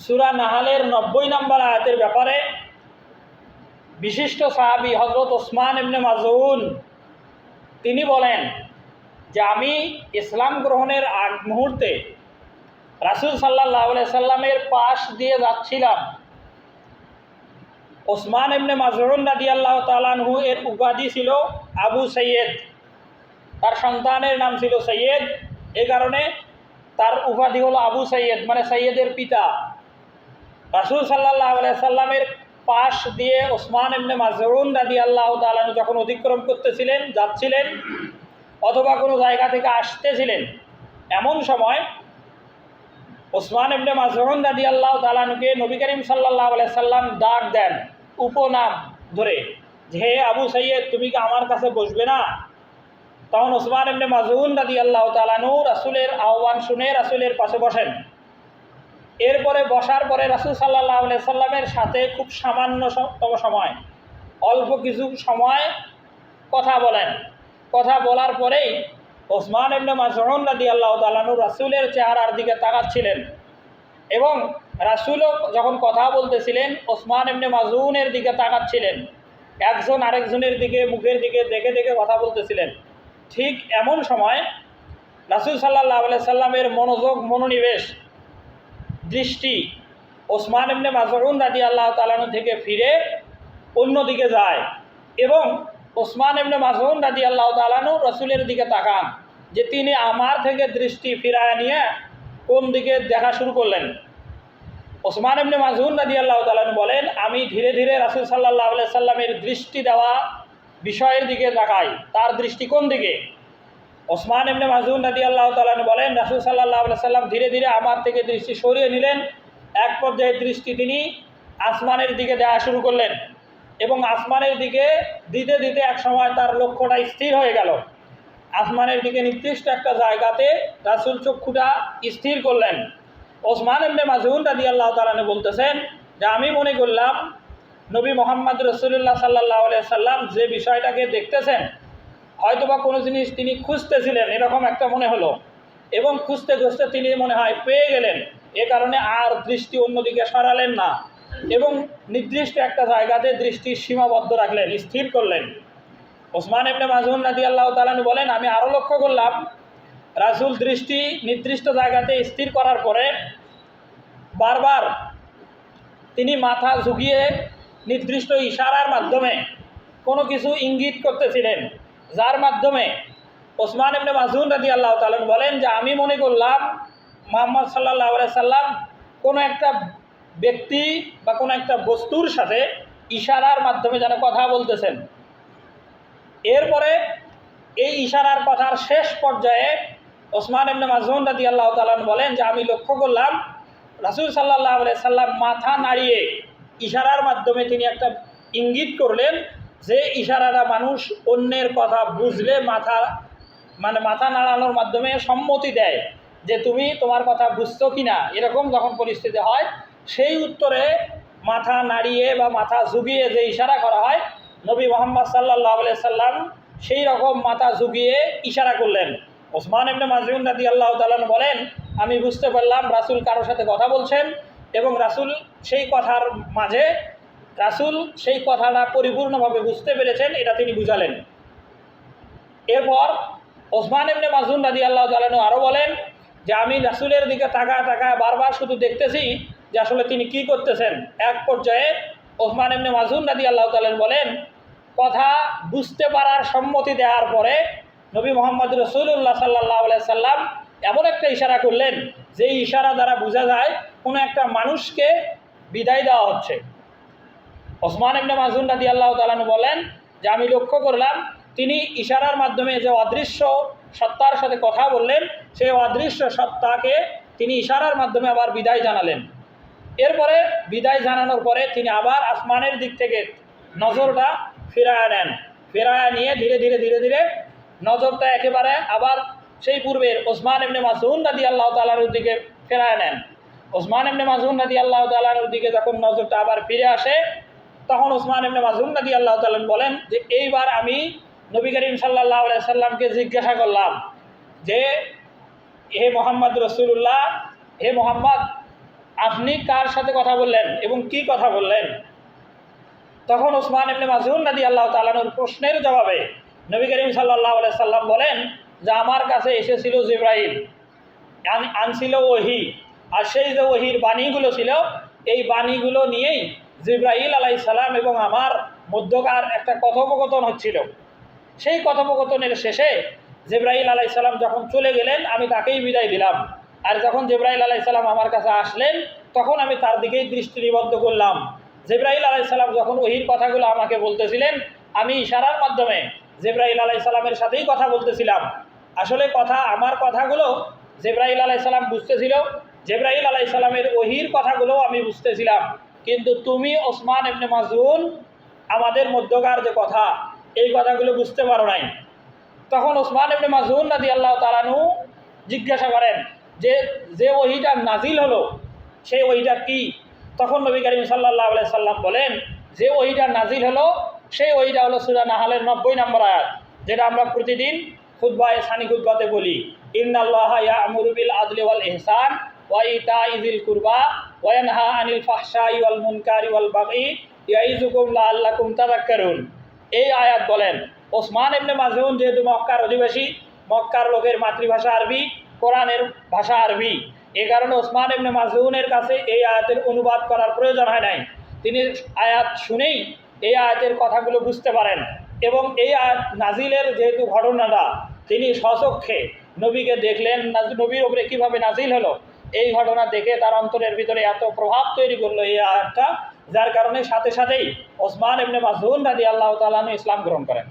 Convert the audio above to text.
সূরা নাহালের 90 নম্বর আয়াতের ব্যাপারে বিশিষ্ট সাহাবী হযরত ওসমান ইবনে মাযউন তিনি বলেন যে আমি ইসলাম গ্রহণের আগ মুহূর্তে রাসূল সাল্লাল্লাহু আলাইহি সাল্লামের পাশ দিয়ে যাচ্ছিলাম। ওসমান ইবনে মাযউন রাদিয়াল্লাহু তাআলা আনহু এর উপাধি ছিল আবু সৈয়দ, তার সন্তানের নাম ছিল সৈয়দ, এই কারণে তার উপাধি হলো আবু সৈয়দ, মানে সৈয়দের পিতা। রাসূল সাল্লাল্লাহু আলাইহি সাল্লামের পাশ দিয়ে ওসমান ইবনে মাযউন রাদিয়াল্লাহু তাআলা আনহু যখন অতিক্রম করতেছিলেন, যাচ্ছিলেন অথবা কোনো জায়গা থেকে আসতেছিলেন, এমন সময় ওসমান ইবনে মাযউন রাদিয়াল্লাহু তাআলা আনহুকে নবী করিম সাল্লাল্লাহু আলাইহি সাল্লাম ডাক দেন উপনাম ধরে, যে হে আবু সৈয়দ, তুমি কি আমার কাছে বসবে না? তখন ওসমান ইবনে মাযউন রাদিয়াল্লাহু তাআলা আনহু রাসূলের আহ্বান শুনে রাসূলের পাশে বসেন। এরপরে বসার পরে রাসূল সাল্লাল্লাহু আলাইহি সাল্লামের সাথে খুব সামান্যতম সময়, অল্প কিছু সময় কথা বলেন। কথা বলার পরেই ওসমান ইবনে মাযউন রাদিয়াল্লাহু তাআলা আনহু রাসূলের চেহারার দিকে তাকাচ্ছিলেন এবং রাসূলও যখন কথা বলতেছিলেন ওসমান ইবনে মাযউনের দিকে তাকাচ্ছিলেন, একজন আরেকজনের দিকে মুখের দিকে দেখে দেখে কথা বলতেছিলেন। ঠিক এমন সময় রাসূল সাল্লাল্লাহু আলাইহি সাল্লামের মনোযোগ, মনোনিবেশ, দৃষ্টি ওসমান ইবনে মাযউন রাদিয়াল্লাহু তাআলা আনহু থেকে ফিরে অন্যদিকে যায় এবং ওসমান ইবনে মাযউন রাদিয়াল্লাহু তাআলা আনহু রাসূলের দিকে তাকান যে তিনি আমার থেকে দৃষ্টি ফিরায় নিয়ে কোন দিকে দেখা শুরু করলেন। ওসমান ইবনে মাযউন রাদিয়াল্লাহু তাআলা আনহু বলেন, আমি ধীরে ধীরে রাসূল সাল্লাল্লাহু আলাইহি সাল্লামের দৃষ্টি দেওয়া বিষয়ের দিকে তাকাই, তার দৃষ্টি কোন দিকে। ওসমান ইবনে মাযউন রাদিয়াল্লাহু তাআলা আনহু বলেন, রাসূল সাল্লাল্লাহু আলাইহি সাল্লাম ধীরে ধীরে আমার থেকে দৃষ্টি সরিয়ে নিলেন। এক পর্যায়ে দৃষ্টি তিনি আসমানের দিকে দেওয়া শুরু করলেন এবং আসমানের দিকে দিতে দিতে এক সময় তার লক্ষ্যটা স্থির হয়ে গেল। আসমানের দিকে নির্দিষ্ট একটা জায়গাতে রাসূল চক্ষুটা স্থির করলেন। ওসমান ইবনে মাযউন রাদিয়াল্লাহু তাআলা আনহু বলতেছেন যে আমি মনে করলাম নবী মুহাম্মদ রাসূলুল্লাহ সাল্লাল্লাহু আলাইহি সাল্লাম যে বিষয়টাকে দেখতেছেন, হয়তোবা কোনো জিনিস তিনি খুঁজতেছিলেন, এরকম একটা মনে হলো এবং খুঁজতে খুঁজতে তিনি মনে হয় পেয়ে গেলেন। এ কারণে আর দৃষ্টি অন্যদিকে সরালেন না এবং নির্দিষ্ট একটা জায়গাতে দৃষ্টি সীমাবদ্ধ রাখলেন, স্থির করলেন। ওসমান ইবনে মাযউন রাদিয়াল্লাহু তাআলা আনহু বলেন, আমি আরও লক্ষ্য করলাম রাসূল দৃষ্টি নির্দিষ্ট জায়গাতে স্থির করার পরে বারবার তিনি মাথা ঝুঁকিয়ে নির্দিষ্ট ইশারার মাধ্যমে কোনো কিছু ইঙ্গিত করতেছিলেন, যার মাধ্যমে ওসমান ইবনে মাযউন রাদিয়াল্লাহু তাআলা আনহু বলেন যে আমি মনে করলাম মুহাম্মদ সাল্লাল্লাহু আলাইহি সাল্লাম কোনো একটা ব্যক্তি বা কোনো একটা বস্তুর সাথে ইশারার মাধ্যমে যেন কথা বলতেছেন। এরপরে এই ইশারার কথার শেষ পর্যায়ে ওসমান ইবনে মাযউন রাদিয়াল্লাহু তাআলা আনহু বলেন যে আমি লক্ষ্য করলাম রাসূল সাল্লাল্লাহু আলাইহি সাল্লাম মাথা নাড়িয়ে ইশারার মাধ্যমে তিনি একটা ইঙ্গিত করলেন, যে ইশারাটা মানুষ অন্যের কথা বুঝলে মাথা নাড়ানোর মাধ্যমে সম্মতি দেয় যে তুমি তোমার কথা বুঝছো কি না, এরকম যখন পরিস্থিতি হয় সেই উত্তরে মাথা নাড়িয়ে বা মাথা ঝুঁকিয়ে যে ইশারা করা হয়, নবী মুহাম্মদ সাল্লাল্লাহু আলাইহি সাল্লাম সেই রকম মাথা ঝুঁকিয়ে ইশারা করলেন। ওসমান ইবনে মাযউন রাদিয়াল্লাহু তাআলা আনহু বলেন, আমি বুঝতে পারলাম রাসূল কারোর সাথে কথা বলছেন এবং রাসূল সেই কথার মাঝে রাসূল সেই কথাটা পরিপূর্ণভাবে বুঝতে পেরেছেন, এটা তিনি বুঝালেন। এরপর ওসমান ইবনে মাযউন রাদিয়াল্লাহু তাআলা আনহু আরও বলেন যে আমি রাসূলের দিকে তাকায় তাকায় বারবার শুধু দেখতেছি যে আসলে তিনি কি করতেছেন। এক পর্যায়ে ওসমান ইবনে মাযউন রাদিয়াল্লাহু তাআলা আনহু বলেন, কথা বুঝতে পারার সম্মতি দেওয়ার পরে নবী মুহাম্মদ রাসূলুল্লাহ সাল্লাল্লাহু আলাইহি সাল্লাম এমন একটা ইশারা করলেন যে ইশারা দ্বারা বোঝা যায় কোনো একটা মানুষকে বিদায় দেওয়া হচ্ছে। ওসমান ইবনে মাযউন রাদিয়াল্লাহু তাআলা আনহু বলেন যে আমি লক্ষ্য করলাম তিনি ইশারার মাধ্যমে যে অদৃশ্য সত্তার সাথে কথা বললেন, সেই অদৃশ্য সত্তাকে তিনি ইশারার মাধ্যমে আবার বিদায় জানালেন। এরপরে বিদায় জানানোর পরে তিনি আবার আসমানের দিক থেকে নজরটা ফিরায় নেন, ফিরায় নিয়ে ধীরে ধীরে ধীরে ধীরে নজরটা একেবারে আবার সেই পূর্বের ওসমান ইবনে মাযউন রাদিয়াল্লাহু তাআলা আনহুর দিকে ফেরায় নেন। ওসমান ইবনে মাযউন রাদিয়াল্লাহু তাআলা আনহুর দিকে যখন নজরটা আবার ফিরে আসে, তখন ওসমান ইবনে মাযউন রাদিয়াল্লাহু তাআলা বলেন যে এইবার আমি নবী করিম সাল্লাল্লাহু আলাইহি সাল্লামকে জিজ্ঞাসা করলাম যে হে মুহাম্মদ রাসূলুল্লাহ, হে মুহাম্মদ, আপনি কার সাথে কথা বললেন এবং কি কথা বললেন? তখন ওসমান ইবনে মাযউন রাদিয়াল্লাহু তাআলা আনহুর প্রশ্নের জবাবে নবী করিম সাল্লাল্লাহু আলাইহি সাল্লাম বলেন যে আমার কাছে এসেছিল জিবরাইল, আনছিল ওহী, আর সেই যে ওহীর বাণীগুলো ছিল এই বাণীগুলো নিয়েই জিবরাইল আলাইহিস সালাম এবং আমার মধ্যকার একটা কথোপকথন হচ্ছিল। সেই কথোপকথনের শেষে জিবরাইল আলাইহিস সালাম যখন চলে গেলেন আমি তাকেই বিদায় দিলাম, আর যখন জিবরাইল আলাইহিস সালাম আমার কাছে আসলেন তখন আমি তার দিকেই দৃষ্টি নিবদ্ধ করলাম। জিবরাইল আলাইহিস সালাম যখন ওহীর কথাগুলো আমাকে বলতেছিলেন আমি ইশারার মাধ্যমে জিবরাইল আলাইহিস সালামের সাথেই কথা বলতেছিলাম। আসলে আমার কথাগুলো জিবরাইল আলাইহিস সালাম বুঝতেছিল, জিবরাইল আলাইহিস সালামের ওহীর কথাগুলো আমি বুঝতেছিলাম, কিন্তু তুমি ওসমান ইবনে মাযউন আমাদের মধ্যকার যে কথা এই কথাগুলো বুঝতে পারো নাই। তখন ওসমান ইবনে মাযউন রাদিয়াল্লাহু তাআলা আনহু জিজ্ঞাসা করেন যে যে ওহীটা নাজিল হলো সেই ওহীটা কি? তখন নবী করিম সাল্লাল্লাহু আলাইহি সাল্লাম বলেন যে ওহীটা নাজিল হলো সেই ওহীটা হলো সূরা নাহলের 90 নম্বর আয়াত, যেটা আমরা প্রতিদিন খুতবায়ে সানি খুতবাতে বলি, ইন্নাল্লাহা ইয়া'মুরু বিল আদলি ওয়াল ইহসান ওয়া ইতা'i যিল কুরবা ওয়া ইয়ানহা আনিল ফাহশাই ওয়াল মুনকারি ওয়াল বাগই ইয়াইযুকুম লাআল্লাকুম তাযাক্কারুন। এই আয়াত বলেন ওসমান ইবনে মাযউন যেহেতু মক্কার অধিবাসী, মক্কার লোকের মাতৃভাষা আরবি, কোরআনের ভাষা আরবি, এই কারণে ওসমান ইবনে মাযউনের কাছে এই আয়াতের অনুবাদ করার প্রয়োজন হয় নাই। তিনি আয়াত শুনেই এই আয়াতের কথাগুলো বুঝতে পারেন এবং এই আয়াত নাজিলের যেহেতু ঘটনাটা তিনি স্বচক্ষে নবীকে দেখলেন, নবীর উপরে কীভাবে নাজিল হলো এই ঘটনা দেখে তার অন্তরের ভিতরে এত প্রভাব তৈরি করলো এই আয়াতটা, যার কারণে সাথে সাথেই ওসমান ইবনে মাযউন রাদিয়াল্লাহু তাআলা আনহু ইসলাম গ্রহণ করেন।